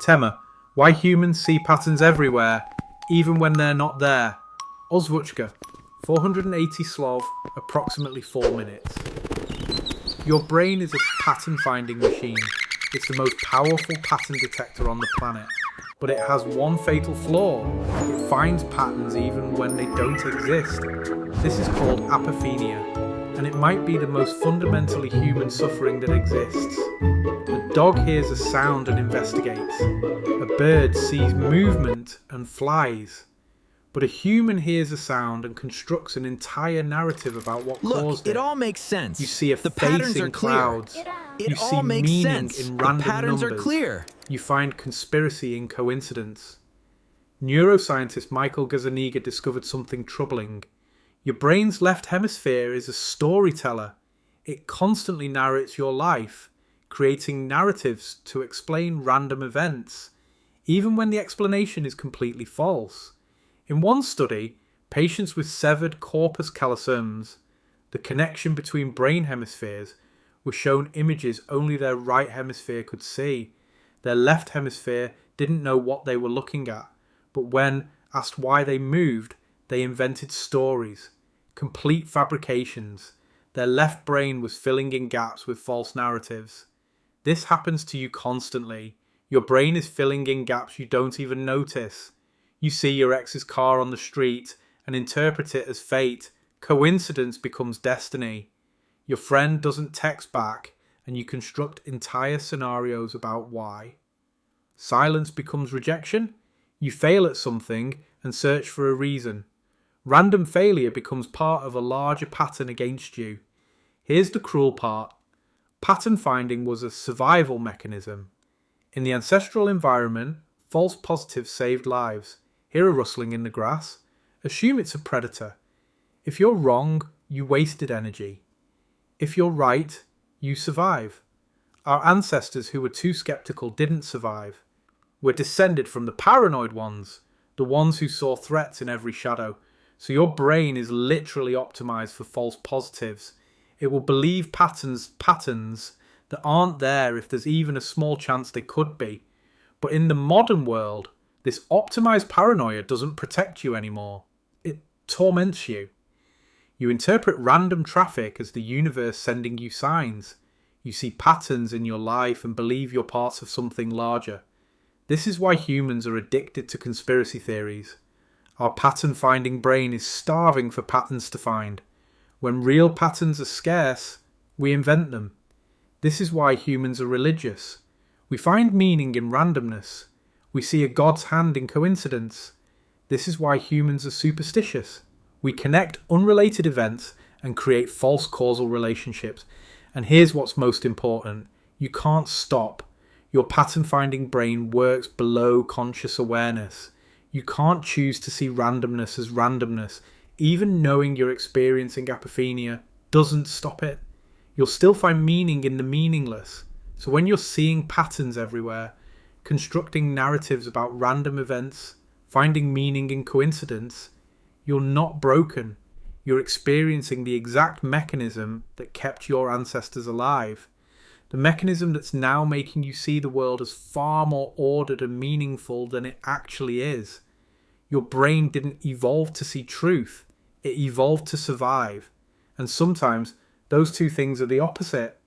Tema, why humans see patterns everywhere, even when they're not there. Ozvuchka, 480 slov, approximately 4 minutes. Your brain is a pattern-finding machine. It's the most powerful pattern detector on the planet. But it has one fatal flaw. It finds patterns even when they don't exist. This is called apophenia, and it might be the most fundamentally human suffering that exists. A dog hears a sound and investigates. A bird sees movement and flies. But a human hears a sound and constructs an entire narrative about what caused it. It all makes sense. You see a face in clouds. You see meaning in random numbers. Are clear. You find conspiracy in coincidence. Neuroscientist Michael Gazzaniga discovered something troubling. Your brain's left hemisphere is a storyteller. It constantly narrates your life, creating narratives to explain random events, even when the explanation is completely false. In one study, patients with severed corpus callosums, the connection between brain hemispheres, were shown images only their right hemisphere could see. Their left hemisphere didn't know what they were looking at, but when asked why they moved, they invented stories, complete fabrications. Their left brain was filling in gaps with false narratives. This happens to you constantly. Your brain is filling in gaps you don't even notice. You see your ex's car on the street and interpret it as fate. Coincidence becomes destiny. Your friend doesn't text back and you construct entire scenarios about why. Silence becomes rejection. You fail at something and search for a reason. Random failure becomes part of a larger pattern against you. Here's the cruel part. Pattern finding was a survival mechanism. In the ancestral environment, false positives saved lives. Hear a rustling in the grass. Assume it's a predator. If you're wrong, you wasted energy. If you're right, you survive. Our ancestors who were too skeptical didn't survive. We're descended from the paranoid ones, the ones who saw threats in every shadow. So your brain is literally optimized for false positives. It will believe patterns that aren't there if there's even a small chance they could be. But in the modern world, this optimized paranoia doesn't protect you anymore. It torments you. You interpret random traffic as the universe sending you signs. You see patterns in your life and believe you're parts of something larger. This is why humans are addicted to conspiracy theories. Our pattern-finding brain is starving for patterns to find. When real patterns are scarce, we invent them. This is why humans are religious. We find meaning in randomness. We see a God's hand in coincidence. This is why humans are superstitious. We connect unrelated events and create false causal relationships. And here's what's most important. You can't stop. Your pattern-finding brain works below conscious awareness. You can't choose to see randomness as randomness. Even knowing you're experiencing apophenia doesn't stop it. You'll still find meaning in the meaningless. So when you're seeing patterns everywhere, constructing narratives about random events, finding meaning in coincidence, you're not broken. You're experiencing the exact mechanism that kept your ancestors alive. The mechanism that's now making you see the world as far more ordered and meaningful than it actually is. Your brain didn't evolve to see truth. It evolved to survive. And sometimes those two things are the opposite.